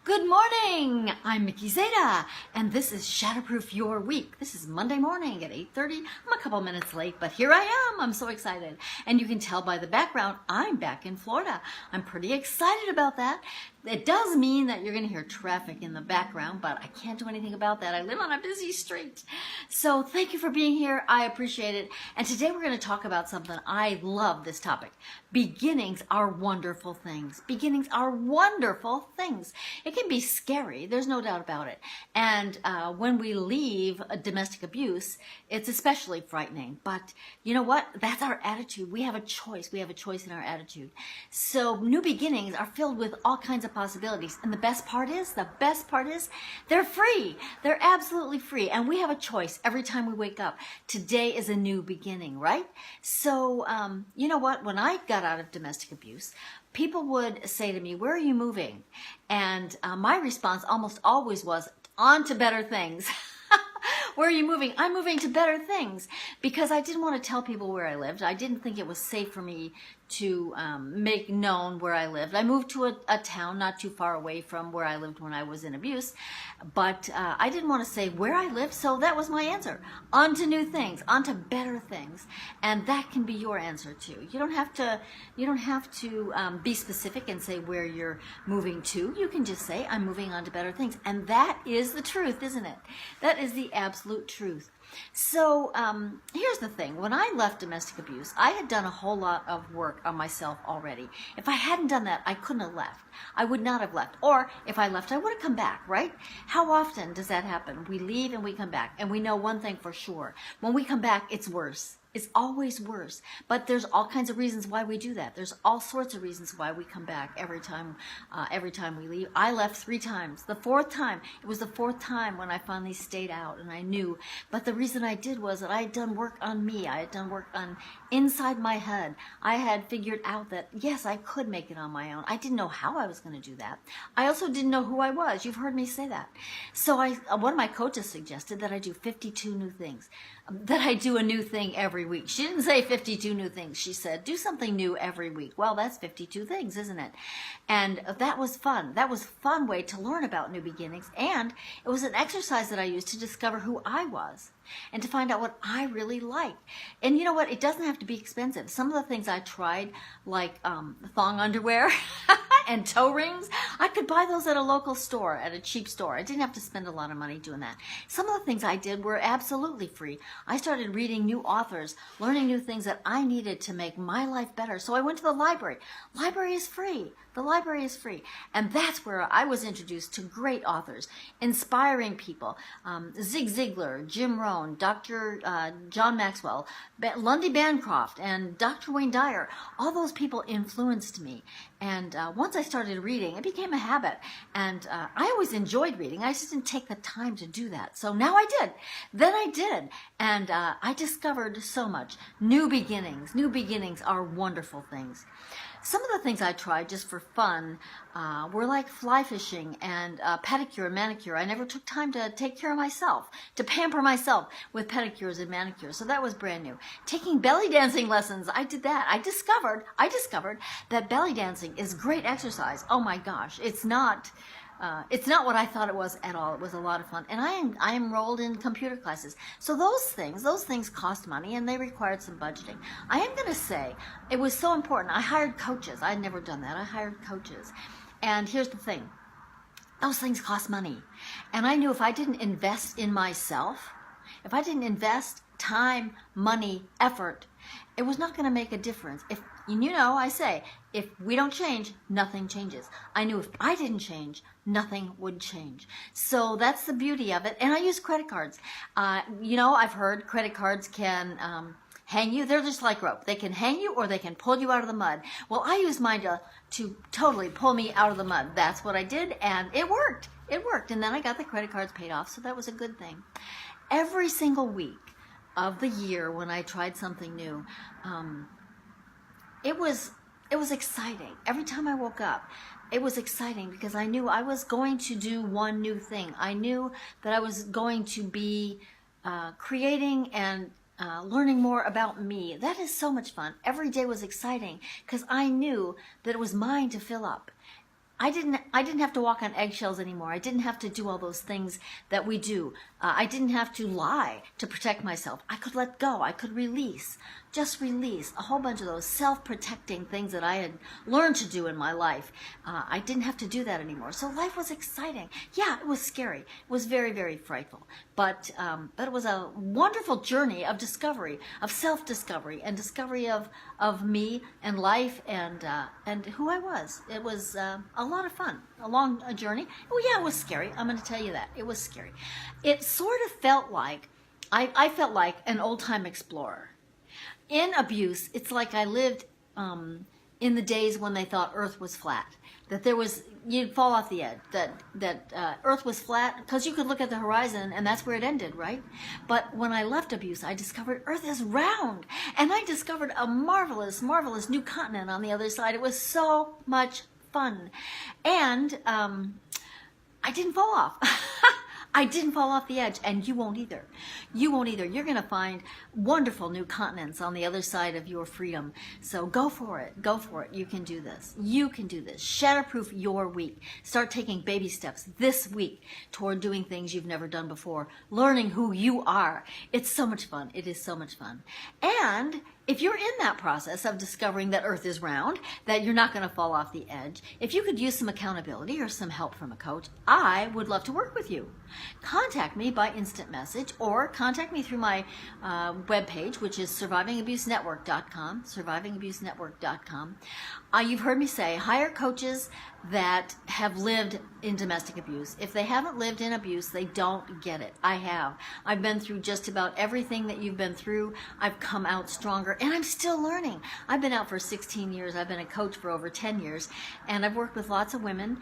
Good morning! I'm Mickey Zeta, and this is Shatterproof Your Week. This is Monday morning at 8:30. I'm a couple minutes late, but here I am. I'm so excited. And you can tell by the background, I'm back in Florida. I'm pretty excited about that. It does mean that you're going to hear traffic in the background, but I can't do anything about that. I live on a busy street. So thank you for being here. I appreciate it. And today we're going to talk about something. I love this topic. Beginnings are wonderful things. Beginnings are wonderful things. It can be scary. There's no doubt about it. And when we leave a domestic abuse, it's especially frightening. But you know what? That's our attitude. We have a choice. We have a choice in our attitude. So new beginnings are filled with all kinds of possibilities. And the best part is, they're free. They're absolutely free. And we have a choice every time we wake up. Today is a new beginning, right? So, you know what? When I got out of domestic abuse, people would say to me, "Where are you moving?" And my response almost always was, "On to better things." Where are you moving? I'm moving to better things, because I didn't want to tell people where I lived. I didn't think it was safe for me to make known where I lived. I moved to a town not too far away from where I lived when I was in abuse, but I didn't want to say where I lived, so that was my answer. On to new things, on to better things, and that can be your answer too. You don't have to be specific and say where you're moving to. You can just say, "I'm moving on to better things," and that is the truth, isn't it? That is the absolute truth. So here's the thing. When I left domestic abuse, I had done a whole lot of work on myself already. If I hadn't done that, I couldn't have left. I would not have left. Or if I left, I would have come back, right? How often does that happen? We leave and we come back. And we know one thing for sure. When we come back, it's worse. It's always worse. But there's all kinds of reasons why we do that. There's all sorts of reasons why we come back every time we leave. I left 3 times. It was the fourth time when I finally stayed out and I knew. But the reason I did was that I had done work on me. I had done work on inside my head. I had figured out that, yes, I could make it on my own. I didn't know how I was going to do that. I also didn't know who I was. You've heard me say that. So one of my coaches suggested that I do 52 new things, that I do a new thing every week. She didn't say 52 new things. She said, do something new every week. Well, that's 52 things, isn't it? And that was fun. That was a fun way to learn about new beginnings. And it was an exercise that I used to discover who I was and to find out what I really like. And you know what? It doesn't have to be expensive. Some of the things I tried, like thong underwear and toe rings, I could buy those at a local store, at a cheap store. I didn't have to spend a lot of money doing that. Some of the things I did were absolutely free. I started reading new authors, learning new things that I needed to make my life better. So I went to the library. Library is free. The library is free. And that's where I was introduced to great authors, inspiring people. Zig Ziglar, Jim Rohn, Dr. John Maxwell, Lundy Bancroft, and Dr. Wayne Dyer. All those people influenced me. And once I started reading, it became a habit. And I always enjoyed reading. I just didn't take the time to do that. So now I did. Then I did. And I discovered so much. New beginnings. New beginnings are wonderful things. Some of the things I tried just for fun were like fly fishing and pedicure and manicure. I never took time to take care of myself, to pamper myself with pedicures and manicures. So that was brand new. Taking belly dancing lessons, I did that. I discovered that belly dancing is great exercise. Oh my gosh, it's not what I thought it was at all. It was a lot of fun. And I enrolled in computer classes. So those things cost money and they required some budgeting. I am going to say it was so important. I hired coaches. I had never done that. I hired coaches. And here's the thing. Those things cost money. And I knew if I didn't invest in myself, if I didn't invest time, money, effort, it was not going to make a difference. I say, if we don't change, nothing changes. I knew if I didn't change, nothing would change. So that's the beauty of it. And I use credit cards. I've heard credit cards can hang you. They're just like rope. They can hang you or they can pull you out of the mud. Well, I used mine to totally pull me out of the mud. That's what I did, and it worked. It worked. And then I got the credit cards paid off, so that was a good thing. Every single week of the year when I tried something new, it was exciting. Every time I woke up, it was exciting because I knew I was going to do one new thing. I knew that I was going to be creating and learning more about me. That is so much fun. Every day was exciting because I knew that it was mine to fill up. I didn't have to walk on eggshells anymore. I didn't have to do all those things that we do. I didn't have to lie to protect myself. I could let go. I could release, just release a whole bunch of those self-protecting things that I had learned to do in my life. I didn't have to do that anymore. So life was exciting. Yeah, it was scary. It was very, very frightful. But it was a wonderful journey of discovery, of self-discovery, and discovery of me and life and who I was. It was a lot of fun, a long journey. Oh yeah, it was scary. I'm going to tell you that. It was scary. It sort of felt like, I felt like an old-time explorer. In abuse, it's like I lived in the days when they thought Earth was flat. That there was, you'd fall off the edge, that Earth was flat, because you could look at the horizon and that's where it ended, right? But when I left abuse, I discovered Earth is round, and I discovered a marvelous, marvelous new continent on the other side. It was so much fun. And I didn't fall off. I didn't fall off the edge, and you won't either. You won't either. You're going to find wonderful new continents on the other side of your freedom. So go for it. Go for it. You can do this. You can do this. Shatterproof your week. Start taking baby steps this week toward doing things you've never done before. Learning who you are. It's so much fun. It is so much fun. And if you're in that process of discovering that Earth is round, that you're not going to fall off the edge, if you could use some accountability or some help from a coach, I would love to work with you. Contact me by instant message, or contact me through my webpage, which is survivingabusenetwork.com, survivingabusenetwork.com. You've heard me say, hire coaches that have lived in domestic abuse. If they haven't lived in abuse, they don't get it. I have. I've been through just about everything that you've been through. I've come out stronger, and I'm still learning. I've been out for 16 years. I've been a coach for over 10 years, and I've worked with lots of women.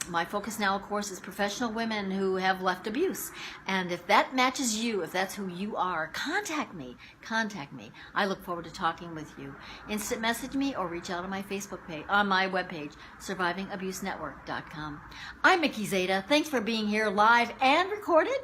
My focus now, of course, is professional women who have left abuse. And if that matches you, if that's who you are, contact me. Contact me. I look forward to talking with you. Instant message me or reach out on my Facebook page, on my webpage, survivingabusenetwork.com. I'm Mickey Zeta. Thanks for being here live and recorded.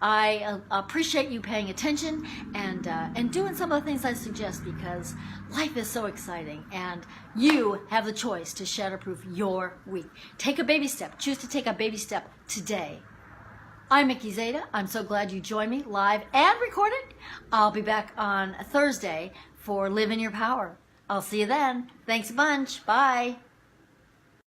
I appreciate you paying attention and doing some of the things I suggest, because life is so exciting and you have the choice to shatterproof your week. Take a baby step. Choose to take a baby step today. I'm Mickey Zeta. I'm so glad you joined me live and recorded. I'll be back on Thursday for Live in Your Power. I'll see you then. Thanks a bunch. Bye.